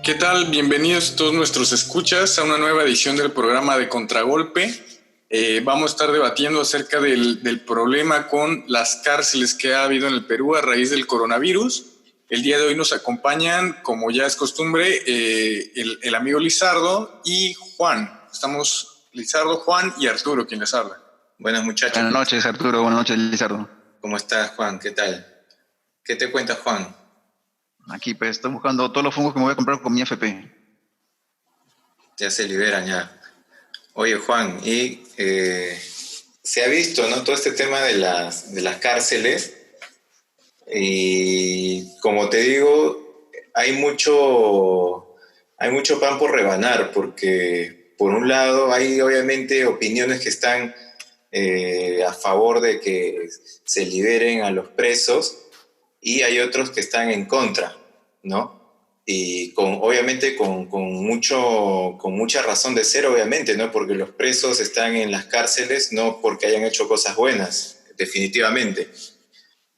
¿Qué tal? Bienvenidos todos nuestros escuchas a una nueva edición del programa de Contragolpe. Vamos a estar debatiendo acerca del problema con las cárceles que ha habido en el Perú a raíz del coronavirus. El día de hoy nos acompañan, como ya es costumbre, el amigo Lizardo y Juan. Estamos Lizardo, Juan y Arturo, quien les habla. Buenas muchachos. Buenas noches, Arturo. Buenas noches, Lizardo. ¿Cómo estás, Juan? ¿Qué tal? ¿Qué te cuentas, Juan? Aquí pues estoy buscando todos los fungos que me voy a comprar con mi FP. Ya se liberan ya. Oye, Juan, y se ha visto, ¿no? Todo este tema de las cárceles. Y como te digo, hay mucho pan por rebanar, porque por un lado hay obviamente opiniones que están a favor de que se liberen a los presos y hay otros que están en contra, ¿no? Y obviamente con mucha razón de ser, obviamente, ¿no? Porque los presos están en las cárceles no porque hayan hecho cosas buenas, definitivamente.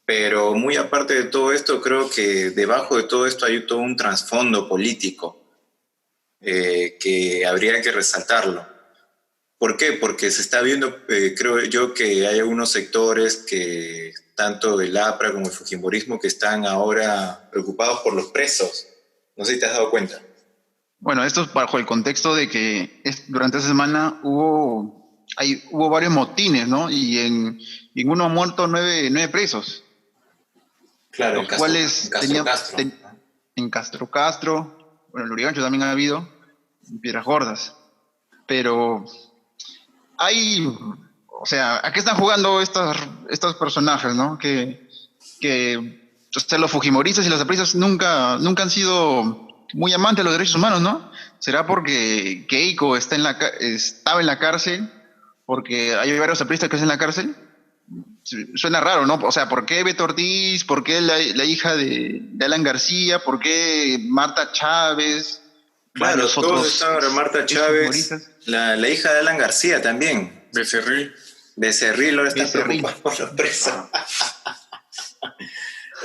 Pero muy aparte de todo esto, creo que debajo de todo esto hay todo un trasfondo político que habría que resaltarlo. ¿Por qué? Porque se está viendo, creo yo, que hay algunos sectores que, tanto del APRA como el Fujimorismo, que están ahora preocupados por los presos. No sé si te has dado cuenta. Bueno, esto es bajo el contexto de que durante esa semana hubo varios motines, ¿no? Y en uno han muerto nueve presos. Claro, los cuales en Castro, bueno, en Lurigancho también ha habido, en Piedras Gordas. Pero o sea, ¿a qué están jugando estos personajes, no? O sea, los fujimoristas y los apristas nunca han sido muy amantes de los derechos humanos, ¿no? ¿Será porque Keiko estaba en la cárcel? ¿Porque hay varios apristas que están en la cárcel? Suena raro, ¿no? O sea, ¿por qué Beto Ortiz? ¿Por qué la hija de Alan García? ¿Por qué Marta Chávez? Claro, todos están ahora. Marta Chávez, la hija de Alan García también. Becerril ahora está preocupado por los presos.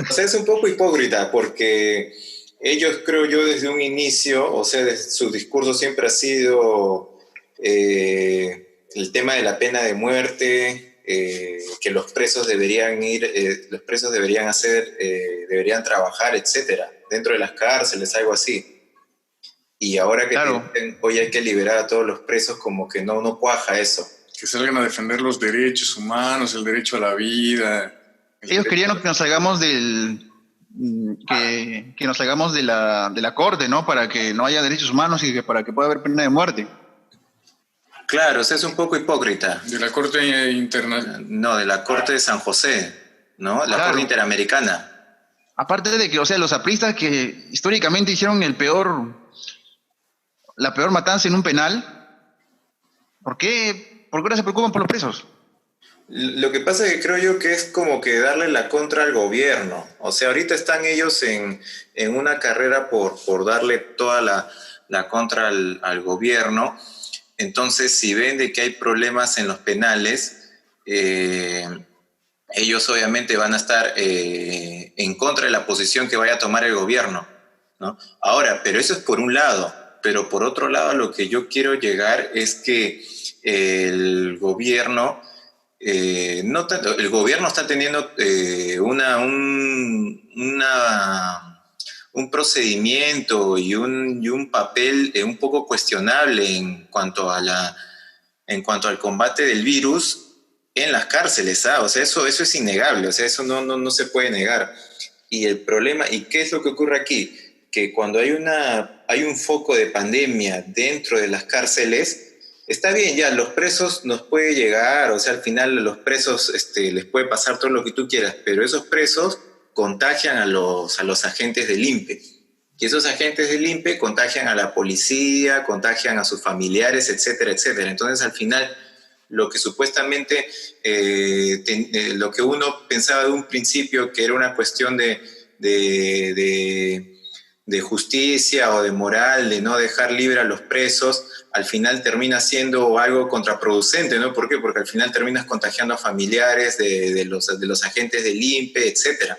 O sea, es un poco hipócrita porque ellos, creo yo, desde un inicio, o sea, su discurso siempre ha sido el tema de la pena de muerte, que los presos deberían deberían trabajar, etcétera, dentro de las cárceles, algo así. Y ahora que dicen, hoy hay que liberar a todos los presos, como que no cuaja eso. Que salgan a defender los derechos humanos, el derecho a la vida. Ellos querían que nos salgamos que nos salgamos de la corte, ¿no? Para que no haya derechos humanos y para que pueda haber pena de muerte. Claro, o sea, es un poco hipócrita. ¿De la Corte Internacional? No, de la Corte de San José, ¿no? La Corte Interamericana. Aparte de que, o sea, los apristas que históricamente hicieron la peor matanza en un penal, ¿por qué no se preocupan por los presos? Lo que pasa es que creo yo que es como que darle la contra al gobierno. O sea, ahorita están ellos en una carrera por darle toda la contra al gobierno. Entonces, si ven de que hay problemas en los penales, ellos obviamente van a estar en contra de la posición que vaya a tomar el gobierno, ¿no? Ahora, pero eso es por un lado. Pero por otro lado, lo que yo quiero llegar es que el gobierno está teniendo un procedimiento y un papel un poco cuestionable en cuanto al combate del virus en las cárceles, ¿ah? O sea, eso es innegable, o sea, eso no se puede negar. Y el problema, ¿y qué es lo que ocurre aquí? Que cuando hay un foco de pandemia dentro de las cárceles, está bien, ya, los presos nos puede llegar, o sea, al final los presos les puede pasar todo lo que tú quieras, pero esos presos contagian a los agentes del INPE. Y esos agentes del INPE contagian a la policía, contagian a sus familiares, etcétera, etcétera. Entonces, al final, lo que supuestamente, lo que uno pensaba de un principio que era una cuestión de justicia o de moral, de no dejar libre a los presos, al final termina siendo algo contraproducente, ¿no? ¿Por qué? Porque al final terminas contagiando a familiares de los agentes del INPE, etcétera.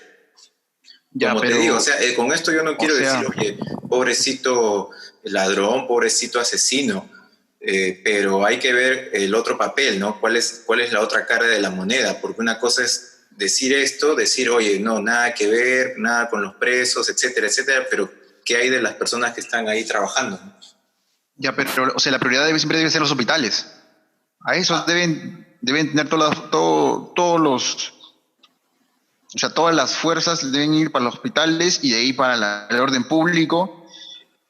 Ya, Como te pero, digo, o sea, con esto yo no quiero decir, oye, pobrecito ladrón, pobrecito asesino, pero hay que ver el otro papel, ¿no? ¿Cuál es la otra cara de la moneda? Porque una cosa es decir esto, decir, oye, no, nada que ver, nada con los presos, etcétera, etcétera, pero ¿qué hay de las personas que están ahí trabajando? ya, pero, o sea, la prioridad siempre debe ser los hospitales. A esos deben tener todos los, o sea, todas las fuerzas deben ir para los hospitales y de ahí para el orden público.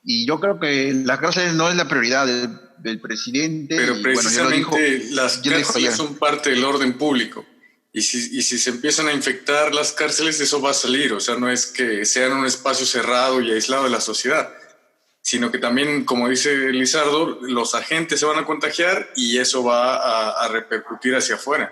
Y yo creo que las cárceles no es la prioridad del presidente. Pero Y bueno, precisamente las ya lo dijo cárceles ayer. son parte del orden público. Y si se empiezan a infectar las cárceles, eso va a salir. O sea, no es que sean un espacio cerrado y aislado de la sociedad, sino que también, como dice Lizardo, los agentes se van a contagiar y eso va a repercutir hacia afuera.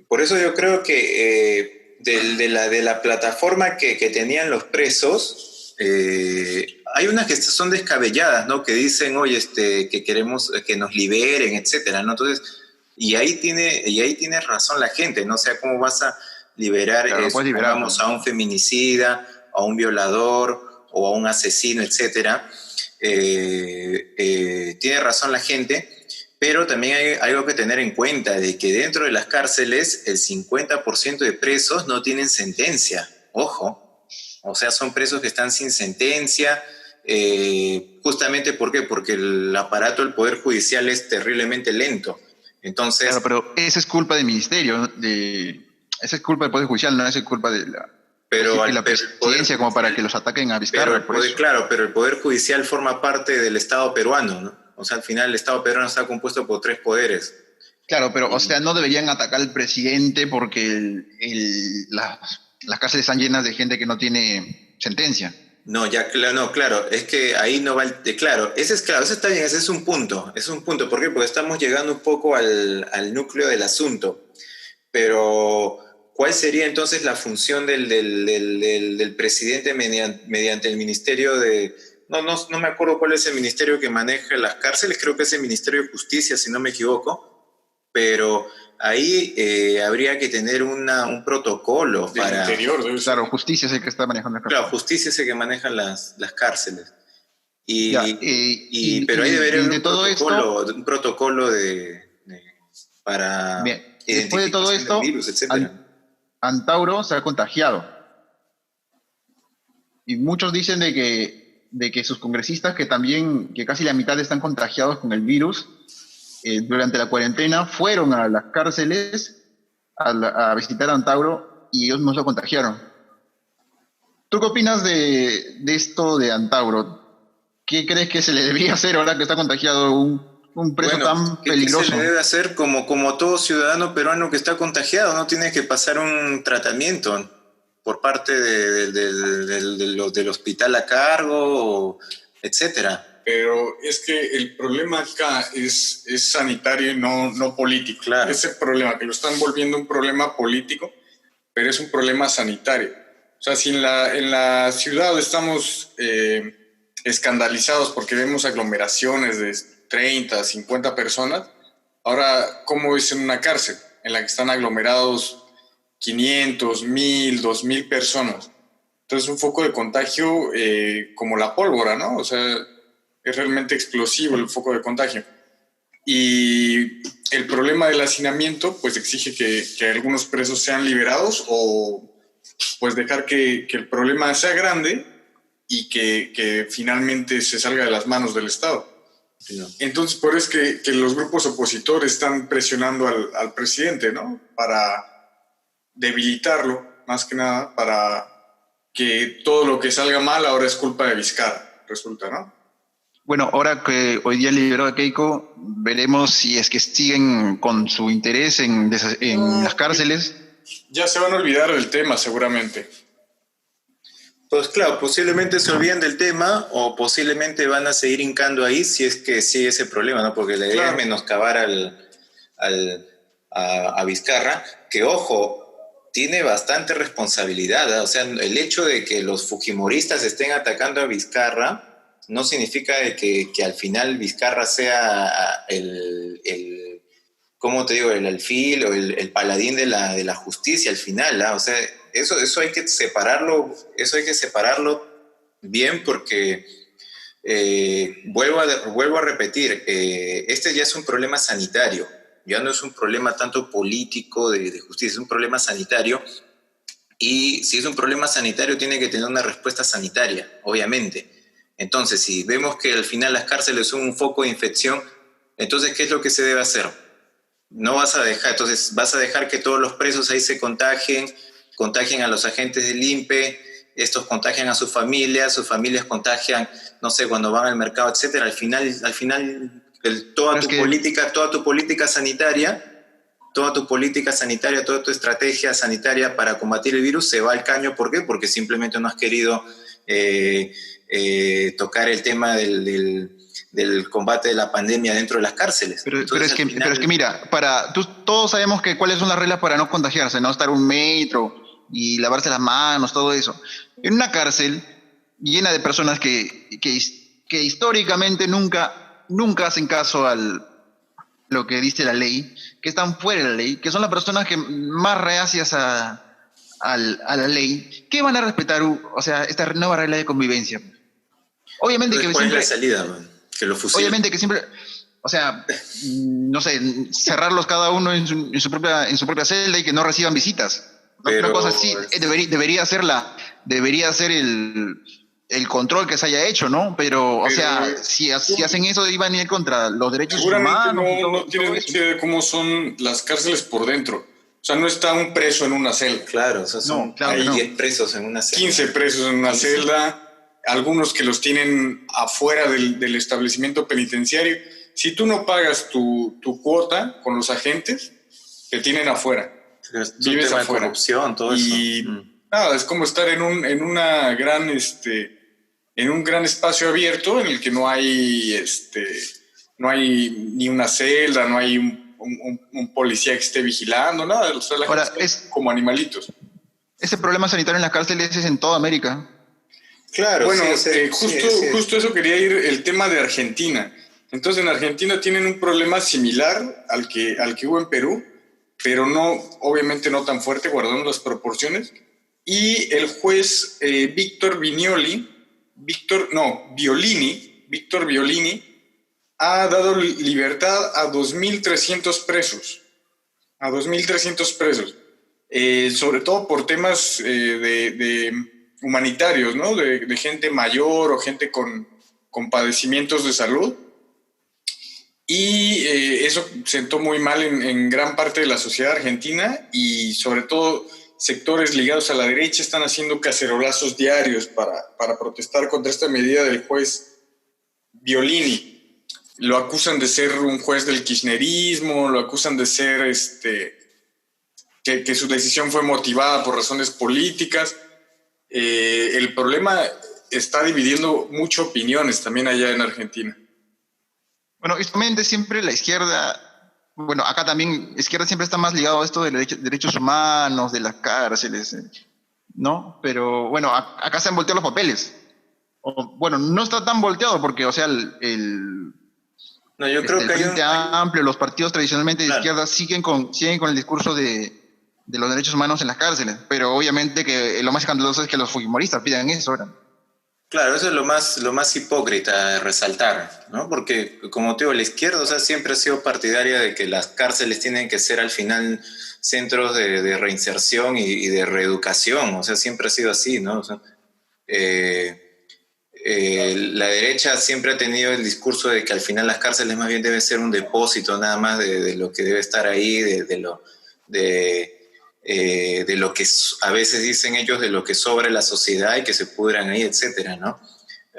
Por eso yo creo que de la plataforma que tenían los presos, hay unas que son descabelladas, ¿no? Que dicen, oye, que queremos que nos liberen, etcétera, ¿no? Entonces, y ahí tiene razón la gente, ¿no? O sea, ¿cómo vas a liberar, Claro, puedes liberar, supongamos, ¿no? a un feminicida, a un violador o a un asesino, etcétera? Tiene razón la gente, pero también hay algo que tener en cuenta, de que dentro de las cárceles el 50% de presos no tienen sentencia. Ojo, o sea, son presos que están sin sentencia. Justamente, ¿por qué? Porque el aparato del Poder Judicial es terriblemente lento. Entonces, Claro, pero esa es culpa del ministerio, esa es culpa del Poder Judicial, no es culpa de la presidencia como para que los ataquen a Vizcarra, por eso. claro, pero el Poder Judicial forma parte del Estado peruano, ¿no? O sea, al final el Estado peruano está compuesto por 3 poderes. Claro, pero, o sea, no deberían atacar al presidente porque las cárceles están llenas de gente que no tiene sentencia. No, ya, no, claro, es que ahí no va claro, claro, ese está bien, ese es un punto, ¿por qué? Porque estamos llegando un poco al núcleo del asunto, pero ¿cuál sería entonces la función del presidente mediante el ministerio de, no me acuerdo cuál es el ministerio que maneja las cárceles, creo que es el Ministerio de Justicia, si no me equivoco, pero ahí habría que tener un protocolo Del para... interior, debe ser. Claro, justicia es el que está manejando acá. Claro, justicia es el que maneja las cárceles. Ya, Pero ahí debería haber de todo esto, un protocolo para bien, después de todo identificación del esto, virus, etcétera. Antauro se ha contagiado. Y muchos dicen de que sus congresistas, que también, que casi la mitad están contagiados con el virus, durante la cuarentena fueron a las cárceles a visitar a Antauro y ellos no se contagiaron. ¿Tú qué opinas de esto de Antauro? ¿Qué crees que se le debería hacer ahora que está contagiado un preso tan peligroso? ¿Qué se le debe hacer como todo ciudadano peruano que está contagiado? No tiene que pasar un tratamiento por parte del hospital a cargo, etcétera. Pero es que el problema acá es sanitario y no político. Claro. Ese problema, que lo están volviendo un problema político, pero es un problema sanitario. O sea, si en la ciudad estamos escandalizados porque vemos aglomeraciones de 30, 50 personas, ahora, ¿cómo es en una cárcel en la que están aglomerados 500, 1000, 2000 personas? Entonces, un foco de contagio como la pólvora, ¿no? O sea, es realmente explosivo el foco de contagio. Y el problema del hacinamiento, pues exige que algunos presos sean liberados o pues dejar que el problema sea grande y que finalmente se salga de las manos del Estado. No. Entonces, por eso es que los grupos opositores están presionando al presidente, ¿no? Para debilitarlo, más que nada, para que todo lo que salga mal ahora es culpa de Vizcarra, resulta, ¿no? Bueno, ahora que hoy día liberó a Keiko, veremos si es que siguen con su interés en las cárceles. Ya se van a olvidar del tema, seguramente. Pues claro, posiblemente se olviden del tema o posiblemente van a seguir hincando ahí si es que sigue ese problema, ¿no? Porque la idea es menoscabar a Vizcarra, que ojo, tiene bastante responsabilidad, ¿eh? O sea, el hecho de que los fujimoristas estén atacando a Vizcarra no significa de que al final Vizcarra sea ¿cómo te digo? El alfil o el paladín de la justicia al final, ¿ah? O sea, eso hay que separarlo bien porque vuelvo a repetir, este ya es un problema sanitario, ya no es un problema tanto político de justicia, es un problema sanitario. Y si es un problema sanitario, tiene que tener una respuesta sanitaria, obviamente. Entonces, si vemos que al final las cárceles son un foco de infección, entonces, ¿qué es lo que se debe hacer? No vas a dejar, entonces vas a dejar que todos los presos ahí se contagien a los agentes del INPE, estos contagian a sus familias contagian, no sé, cuando van al mercado, etcétera. Al final toda tu política sanitaria, toda tu estrategia sanitaria para combatir el virus se va al caño. ¿Por qué? Porque simplemente no has querido tocar el tema del combate de la pandemia dentro de las cárceles. Pero es que mira, todos sabemos cuáles son las reglas para no contagiarse, no estar 1 metro y lavarse las manos, todo eso. En una cárcel llena de personas que históricamente nunca hacen caso a lo que dice la ley, que están fuera de la ley, que son las personas que más reacias a la ley, ¿qué van a respetar? O sea, esta nueva regla de convivencia. Obviamente que ¿cuál siempre... es la salida, man? Que lo fusilen. Obviamente que siempre... O sea, no sé, cerrarlos cada uno en su propia celda y que no reciban visitas. Una cosa así debería ser el control que se haya hecho, ¿no? Pero o sea, si hacen eso, iban a ir contra los derechos humanos. No tienes mucha idea de cómo son las cárceles por dentro. O sea, no está un preso en una celda. Claro, o sea, hay 10 presos en una celda. 15 presos en una celda, algunos que los tienen afuera del establecimiento penitenciario. Si tú no pagas tu cuota con los agentes, te tienen afuera. Vives afuera. Corrupción, todo y eso. Nada, es como estar en un gran espacio abierto en el que no hay ni una celda, no hay un policía que esté vigilando, nada. O sea, Ahora, es como animalitos. Ese problema sanitario en las cárceles es en toda América. Claro, bueno, justo eso quería ir, el tema de Argentina. Entonces, en Argentina tienen un problema similar al que hubo en Perú, pero obviamente no tan fuerte, guardando las proporciones. Y el juez Víctor Violini, ha dado libertad a 2.300 presos. Sobre todo por temas de humanitarios, ¿no? De gente mayor o gente con padecimientos de salud. Y eso sentó muy mal en gran parte de la sociedad argentina, y sobre todo sectores ligados a la derecha están haciendo cacerolazos diarios para protestar contra esta medida del juez Violini. Lo acusan de ser un juez del kirchnerismo, lo acusan de ser que su decisión fue motivada por razones políticas. El problema está dividiendo mucho opiniones también allá en Argentina. Bueno, justamente siempre la izquierda, bueno, acá también, la izquierda siempre está más ligado a esto de derechos humanos, de las cárceles, ¿no? Pero bueno, acá se han volteado los papeles. Bueno, no está tan volteado porque, o sea, no, yo creo que Frente Amplio, los partidos tradicionalmente de izquierda siguen con el discurso de los derechos humanos en las cárceles, pero obviamente que lo más escandaloso es que los fujimoristas pidan eso ahora. Claro, eso es lo más hipócrita de resaltar, ¿no? Porque, como te digo, la izquierda, o sea, siempre ha sido partidaria de que las cárceles tienen que ser al final centros de reinserción y de reeducación, o sea, siempre ha sido así, ¿no? O sea, la derecha siempre ha tenido el discurso de que al final las cárceles más bien deben ser un depósito nada más de lo que debe estar ahí, de lo que a veces dicen ellos, de lo que sobra la sociedad y que se pudran ahí, etcétera, ¿no?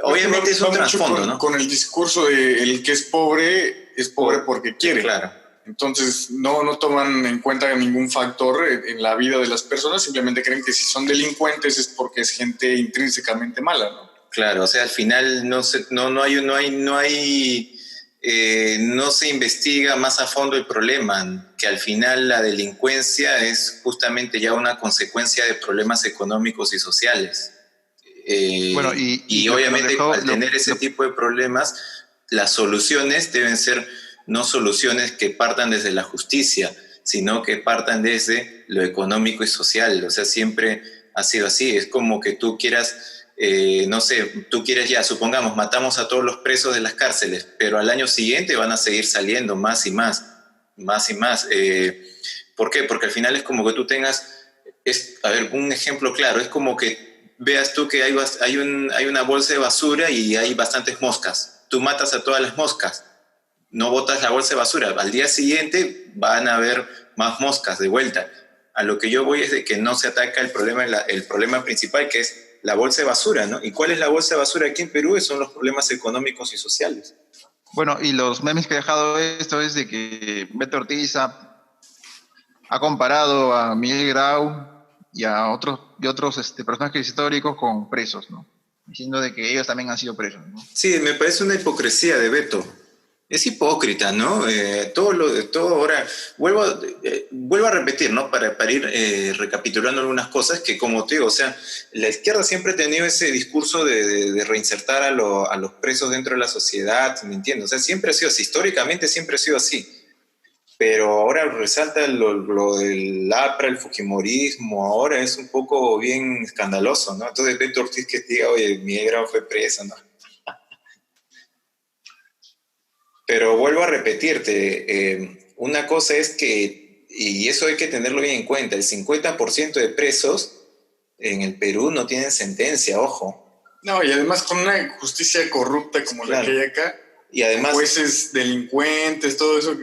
Obviamente es un trasfondo, ¿no? Con el discurso de el que es pobre porque quiere. Claro. Entonces no toman en cuenta ningún factor en la vida de las personas, simplemente creen que si son delincuentes es porque es gente intrínsecamente mala, ¿no? Claro, o sea, al final no se investiga más a fondo el problema, que al final la delincuencia es justamente ya una consecuencia de problemas económicos y sociales. Bueno, y obviamente al tener ese tipo de problemas, las soluciones deben ser no soluciones que partan desde la justicia, sino que partan desde lo económico y social. O sea, siempre ha sido así. Es como que tú quieras, no sé, tú quieres ya, supongamos, matamos a todos los presos de las cárceles, pero al año siguiente van a seguir saliendo más y más, más y más. ¿Por qué? Porque al final es como que tú tengas, a ver, un ejemplo claro, es como que veas tú que hay una bolsa de basura y hay bastantes moscas. Tú matas a todas las moscas, no botas la bolsa de basura. Al día siguiente van a haber más moscas de vuelta. A lo que yo voy es de que no se ataca el problema principal, que es la bolsa de basura, ¿no? ¿Y cuál es la bolsa de basura aquí en Perú? Son los problemas económicos y sociales. Bueno, y los memes que ha dejado esto es de que Beto Ortiz ha comparado a Miguel Grau y otros personajes históricos con presos, ¿no? Diciendo de que ellos también han sido presos, ¿no? Sí, me parece una hipocresía de Beto. Es hipócrita, ¿no? Todo ahora, vuelvo a repetir, ¿no? Para ir recapitulando algunas cosas que, como te digo, o sea, la izquierda siempre ha tenido ese discurso de reinsertar a los presos dentro de la sociedad, ¿me entiendes? O sea, siempre ha sido así, históricamente siempre ha sido así. Pero ahora resalta lo del APRA, el fujimorismo, ahora es un poco bien escandaloso, ¿no? Entonces Beto Ortiz que diga, oye, Miguel Grau fue preso, ¿no? Pero vuelvo a repetirte, una cosa es que, y eso hay que tenerlo bien en cuenta, el 50% de presos en el Perú no tienen sentencia, ojo. No, y además con una justicia corrupta como la que hay acá, y además jueces delincuentes, todo eso.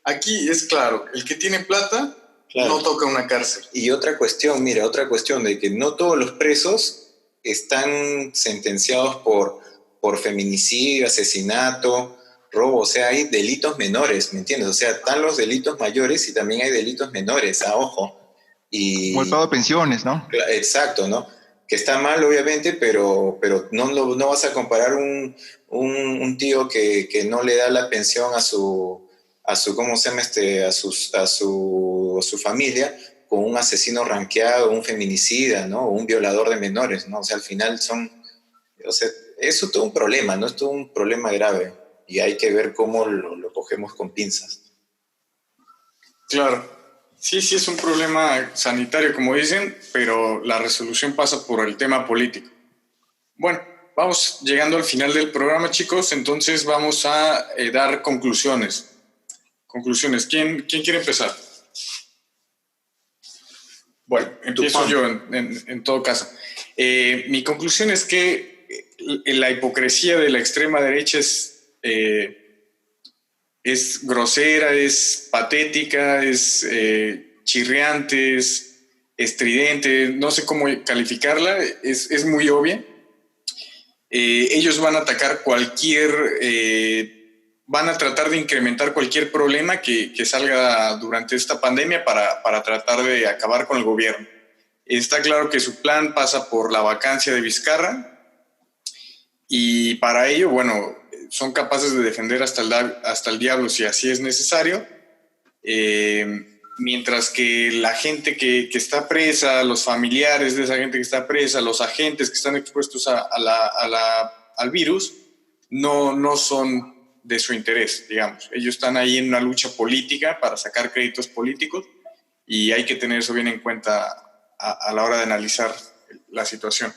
Aquí es claro, el que tiene plata no toca una cárcel. Y otra cuestión de que no todos los presos están sentenciados por feminicidio, asesinato, robo, o sea, hay delitos menores, ¿me entiendes? O sea, están los delitos mayores y también hay delitos menores, ojo. Como el pago de pensiones, ¿no? Exacto, ¿no? Que está mal, obviamente, pero no vas a comparar un tío que no le da la pensión a su ¿cómo se llama? A su familia, con un asesino ranqueado, un feminicida, ¿no? O un violador de menores, ¿no? O sea, al final o sea, eso es todo un problema, ¿no? Es todo un problema grave y hay que ver cómo lo cogemos con pinzas. Claro. Sí, es un problema sanitario, como dicen, pero la resolución pasa por el tema político. Bueno, vamos llegando al final del programa, chicos, entonces vamos a dar conclusiones. ¿Quién quiere empezar? Bueno, empiezo yo en todo caso. Mi conclusión es que la hipocresía de la extrema derecha es grosera, es patética, es chirriante, es estridente, no sé cómo calificarla, es muy obvia. Ellos van a atacar van a tratar de incrementar cualquier problema que salga durante esta pandemia para tratar de acabar con el gobierno. Está claro que su plan pasa por la vacancia de Vizcarra y para ello, bueno, son capaces de defender hasta el diablo si así es necesario, mientras que la gente que está presa, los familiares de esa gente que está presa, los agentes que están expuestos al virus, no son de su interés, digamos. Ellos están ahí en una lucha política para sacar créditos políticos y hay que tener eso bien en cuenta a la hora de analizar la situación.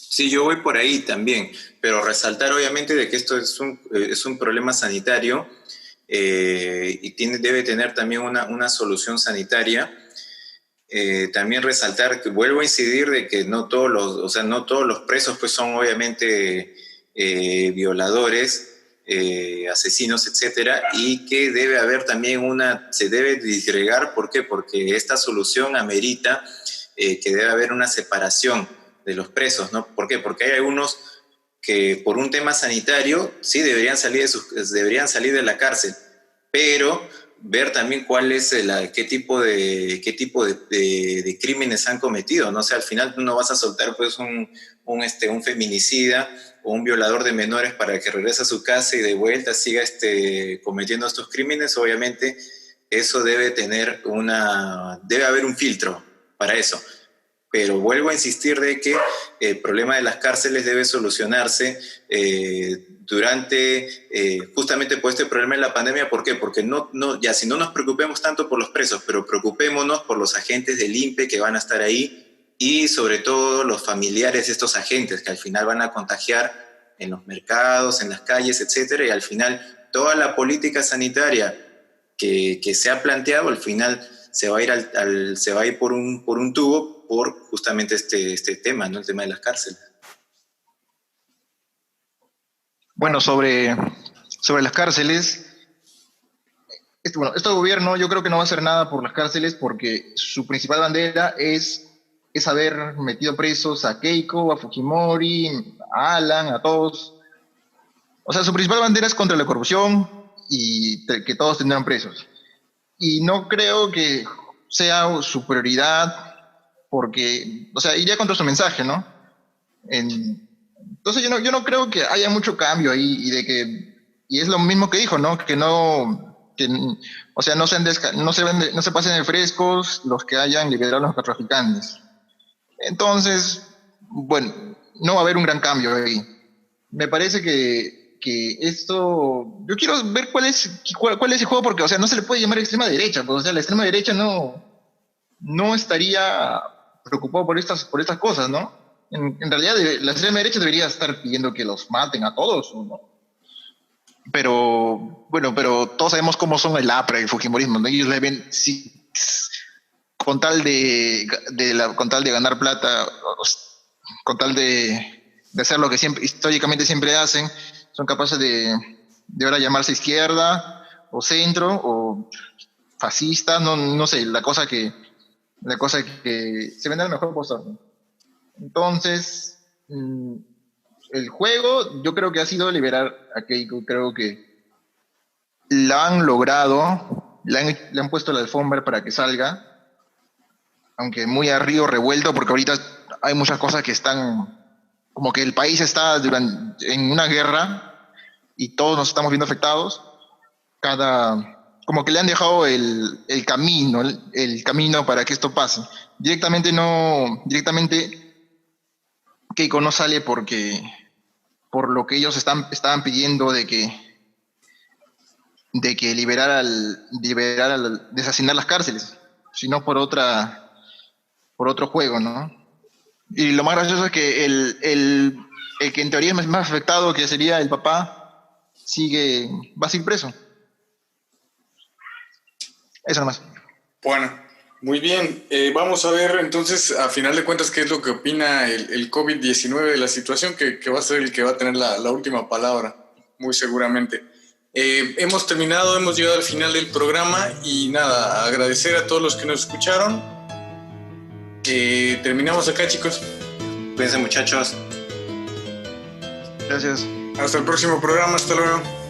Sí, yo voy por ahí también, pero resaltar obviamente de que esto es un problema sanitario y debe tener también una solución sanitaria. También resaltar que vuelvo a incidir de que no todos los presos pues son obviamente violadores, asesinos, etcétera, y que debe haber también se debe disgregar. ¿Por qué? Porque esta solución amerita que debe haber una separación de los presos, ¿no? ¿Por qué? Porque hay algunos que por un tema sanitario sí deberían salir de la cárcel, pero ver también qué tipo de crímenes han cometido, ¿no? O sea, al final tú no vas a soltar pues un feminicida o un violador de menores para que regrese a su casa y de vuelta siga cometiendo estos crímenes. Obviamente eso debe haber un filtro para eso. pero vuelvo a insistir de que el problema de las cárceles debe solucionarse justamente por este problema de la pandemia. ¿Por qué? Porque ya si no nos preocupemos tanto por los presos, pero preocupémonos por los agentes del INPE que van a estar ahí y sobre todo los familiares de estos agentes que al final van a contagiar en los mercados, en las calles, etcétera, y al final toda la política sanitaria que se ha planteado al final se va a ir por un tubo por justamente este tema, ¿no? El tema de las cárceles. Bueno, sobre las cárceles, este gobierno yo creo que no va a hacer nada por las cárceles porque su principal bandera es haber metido presos a Keiko, a Fujimori, a Alan, a todos. O sea, su principal bandera es contra la corrupción y que todos tendrán presos. Y no creo que sea su prioridad porque, o sea, iría contra su mensaje, ¿no? Entonces yo no creo que haya mucho cambio ahí y es lo mismo que dijo, ¿no? O sea, no se pasen de frescos los que hayan liberado a los narcotraficantes. Entonces, bueno, no va a haber un gran cambio ahí. Me parece que esto, yo quiero ver cuál es el juego, porque, o sea, no se le puede llamar extrema derecha, pues, o sea, la extrema derecha no estaría preocupado por estas cosas, ¿no? En realidad, la extrema derecha debería estar pidiendo que los maten a todos, ¿no? Pero, bueno, todos sabemos cómo son el APRA y el Fujimorismo, ¿no? Ellos le ven, sí, con tal de ganar plata, con tal de hacer lo que históricamente siempre hacen, son capaces de ahora llamarse izquierda o centro o fascista, no sé, la cosa que se vende al mejor postor, ¿no? Entonces, el juego yo creo que ha sido liberar a Keiko. Creo que la han logrado, le han puesto la alfombra para que salga, aunque muy a río revuelto, porque ahorita hay muchas cosas que están, como que el país está en una guerra y todos nos estamos viendo afectados. Como que le han dejado el camino para que esto pase. Directamente Keiko no sale por lo que ellos estaban pidiendo de que desasignar las cárceles, sino por otro juego, ¿no? Y lo más gracioso es que el que en teoría es más afectado, que sería el papá, va a seguir preso. Eso nomás. Bueno, muy bien. Vamos a ver entonces, a final de cuentas, qué es lo que opina el COVID-19 de la situación, que va a ser el que va a tener la última palabra, muy seguramente. Hemos llegado al final del programa y nada, agradecer a todos los que nos escucharon. Terminamos acá, chicos. Cuídense, muchachos. Gracias. Hasta el próximo programa, hasta luego.